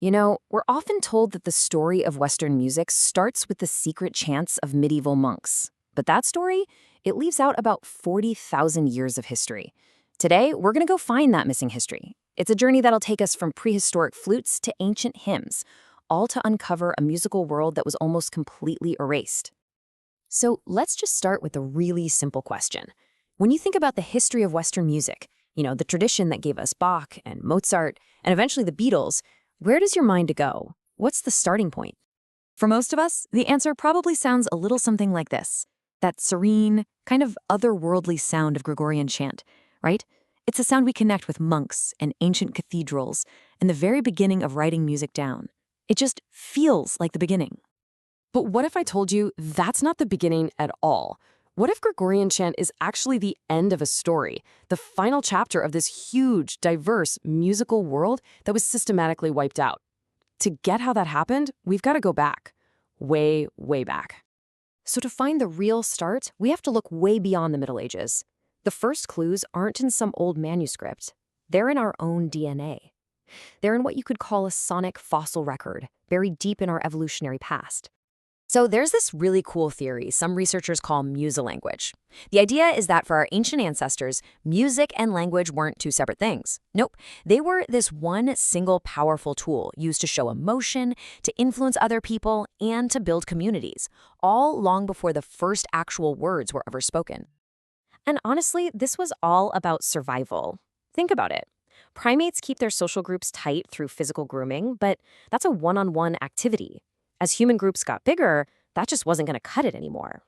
You know, we're often told that the story of Western music starts with the secret chants of medieval monks. But that story, it leaves out about 40,000 years of history. Today, we're going to go find that missing history. It's a journey that'll take us from prehistoric flutes to ancient hymns, all to uncover a musical world that was almost completely erased. So let's just start with a really simple question. When you think about the history of Western music, the tradition that gave us Bach and Mozart, and eventually the Beatles, where does your mind go? What's the starting point? For most of us, the answer probably sounds a little something like this. That serene, kind of otherworldly sound of Gregorian chant, right? It's a sound we connect with monks and ancient cathedrals and the very beginning of writing music down. It just feels like the beginning. But what if I told you that's not the beginning at all? What if Gregorian chant is actually the end of a story, the final chapter of this huge, diverse musical world that was systematically wiped out? To get how that happened, we've got to go back. Way, way back. So to find the real start, we have to look way beyond the Middle Ages. The first clues aren't in some old manuscript. They're in our own DNA. They're in what you could call a sonic fossil record, buried deep in our evolutionary past. So there's this really cool theory some researchers call musa-language. The idea is that for our ancient ancestors, music and language weren't two separate things. Nope, they were this one single powerful tool used to show emotion, to influence other people, and to build communities, all long before the first actual words were ever spoken. And honestly, this was all about survival. Think about it. Primates keep their social groups tight through physical grooming, but that's a one-on-one activity. As human groups got bigger, that just wasn't going to cut it anymore.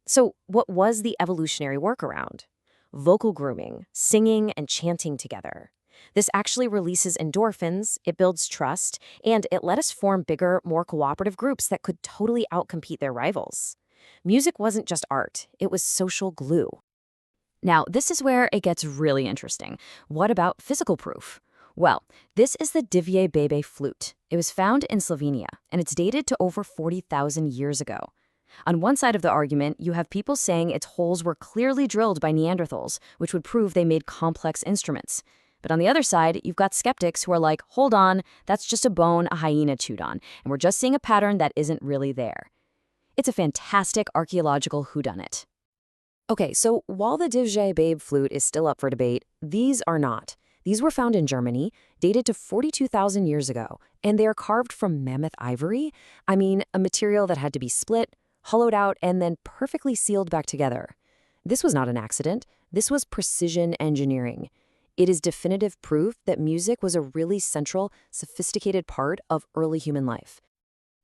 So what was the evolutionary workaround? Vocal grooming, singing and chanting together. This actually releases endorphins, it builds trust, and it let us form bigger, more cooperative groups that could totally outcompete their rivals. Music wasn't just art, it was social glue. Now, this is where it gets really interesting. What about physical proof? Well, this is the Divje Bebe flute. It was found in Slovenia, and it's dated to over 40,000 years ago. On one side of the argument, you have people saying its holes were clearly drilled by Neanderthals, which would prove they made complex instruments. But on the other side, you've got skeptics who are like, hold on, that's just a bone a hyena chewed on, and we're just seeing a pattern that isn't really there. It's a fantastic archaeological whodunit. Okay, so while the Divje Bebe flute is still up for debate, these are not. These were found in Germany, dated to 42,000 years ago, and they are carved from mammoth ivory. I mean, a material that had to be split, hollowed out, and then perfectly sealed back together. This was not an accident. This was precision engineering. It is definitive proof that music was a really central, sophisticated part of early human life.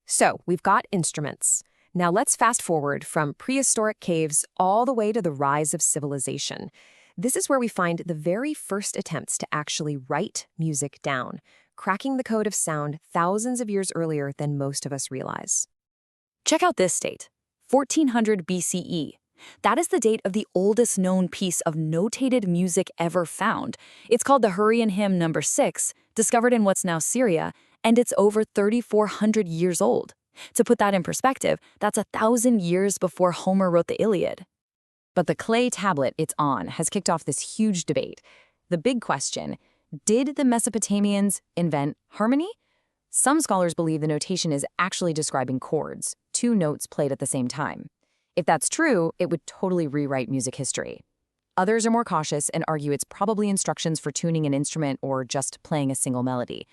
So, we've got instruments. Now let's fast forward from prehistoric caves all the way to the rise of civilization. This is where we find the very first attempts to actually write music down, cracking the code of sound thousands of years earlier than most of us realize. Check out this date, 1400 BCE. That is the date of the oldest known piece of notated music ever found. It's called the Hurrian Hymn No. 6, discovered in what's now Syria, and it's over 3,400 years old. To put that in perspective, that's 1,000 years before Homer wrote the Iliad. But the clay tablet it's on has kicked off this huge debate. The big question, did the Mesopotamians invent harmony? Some scholars believe the notation is actually describing chords, two notes played at the same time. If that's true, it would totally rewrite music history. Others are more cautious and argue it's probably instructions for tuning an instrument or just playing a single melody.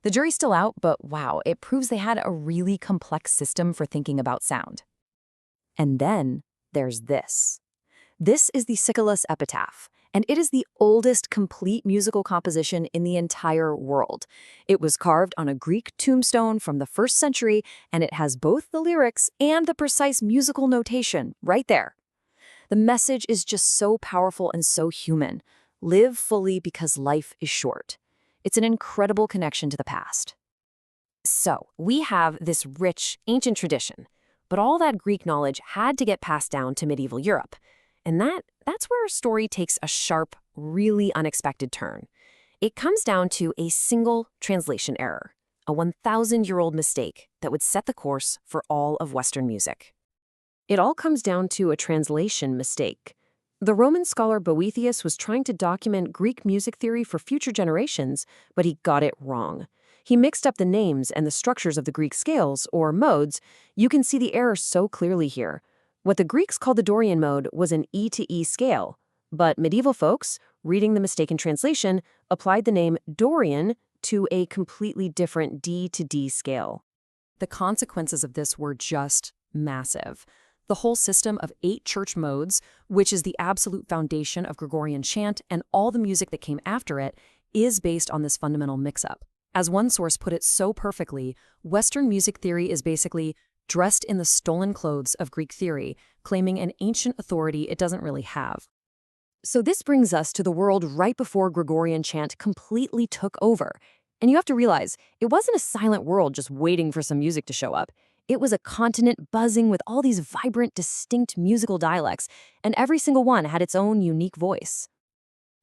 The jury's still out, but wow, it proves they had a really complex system for thinking about sound. And then there's this. This is the Siculus epitaph, and it is the oldest complete musical composition in the entire world. It was carved on a Greek tombstone from the 1st century, and it has both the lyrics and the precise musical notation right there. The message is just so powerful and so human. Live fully because life is short. It's an incredible connection to the past. So, we have this rich, ancient tradition, but all that Greek knowledge had to get passed down to medieval Europe. And that's where our story takes a sharp, really unexpected turn. It comes down to a single translation error, a 1,000-year-old mistake that would set the course for all of Western music. It all comes down to a translation mistake. The Roman scholar Boethius was trying to document Greek music theory for future generations, but he got it wrong. He mixed up the names and the structures of the Greek scales, or modes. You can see the error so clearly here. What the Greeks called the Dorian mode was an E to E scale, but medieval folks, reading the mistaken translation, applied the name Dorian to a completely different D to D scale. The consequences of this were just massive. The whole system of 8 church modes, which is the absolute foundation of Gregorian chant and all the music that came after it, is based on this fundamental mix-up. As one source put it so perfectly, Western music theory is basically dressed in the stolen clothes of Greek theory, claiming an ancient authority it doesn't really have. So this brings us to the world right before Gregorian chant completely took over. And you have to realize, it wasn't a silent world just waiting for some music to show up. It was a continent buzzing with all these vibrant, distinct musical dialects, and every single one had its own unique voice.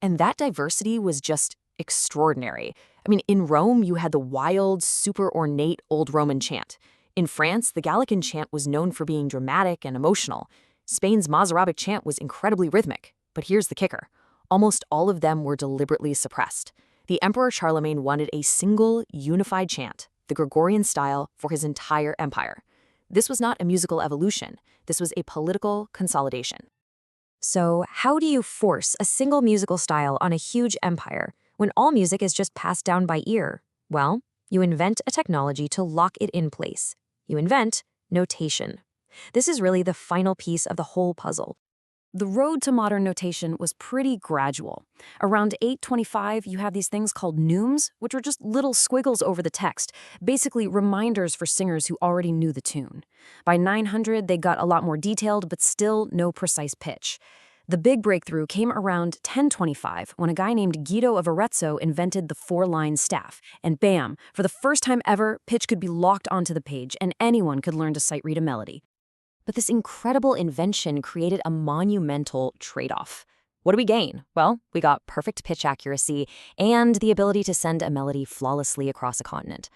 And that diversity was just extraordinary. I mean, in Rome, you had the wild, super ornate Old Roman chant. In France, the Gallican chant was known for being dramatic and emotional. Spain's Mozarabic chant was incredibly rhythmic. But here's the kicker. Almost all of them were deliberately suppressed. The Emperor Charlemagne wanted a single, unified chant, the Gregorian style, for his entire empire. This was not a musical evolution. This was a political consolidation. So, how do you force a single musical style on a huge empire when all music is just passed down by ear? Well, you invent a technology to lock it in place. You invent notation. This is really the final piece of the whole puzzle. The road to modern notation was pretty gradual. Around 825, you have these things called neumes, which are just little squiggles over the text, basically reminders for singers who already knew the tune. By 900, they got a lot more detailed, but still no precise pitch. The big breakthrough came around 1025, when a guy named Guido of Arezzo invented the 4-line staff. And bam, for the first time ever, pitch could be locked onto the page, and anyone could learn to sight-read a melody. But this incredible invention created a monumental trade-off. What do we gain? Well, we got perfect pitch accuracy and the ability to send a melody flawlessly across a continent.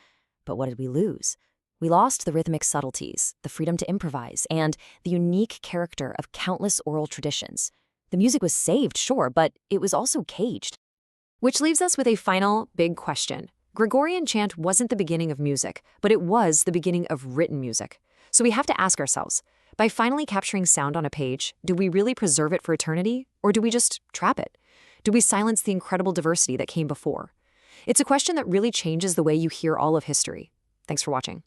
But what did we lose? We lost the rhythmic subtleties, the freedom to improvise, and the unique character of countless oral traditions. The music was saved, sure, but it was also caged. Which leaves us with a final big question. Gregorian chant wasn't the beginning of music, but it was the beginning of written music. So we have to ask ourselves, by finally capturing sound on a page, do we really preserve it for eternity, or do we just trap it? Do we silence the incredible diversity that came before? It's a question that really changes the way you hear all of history. Thanks for watching.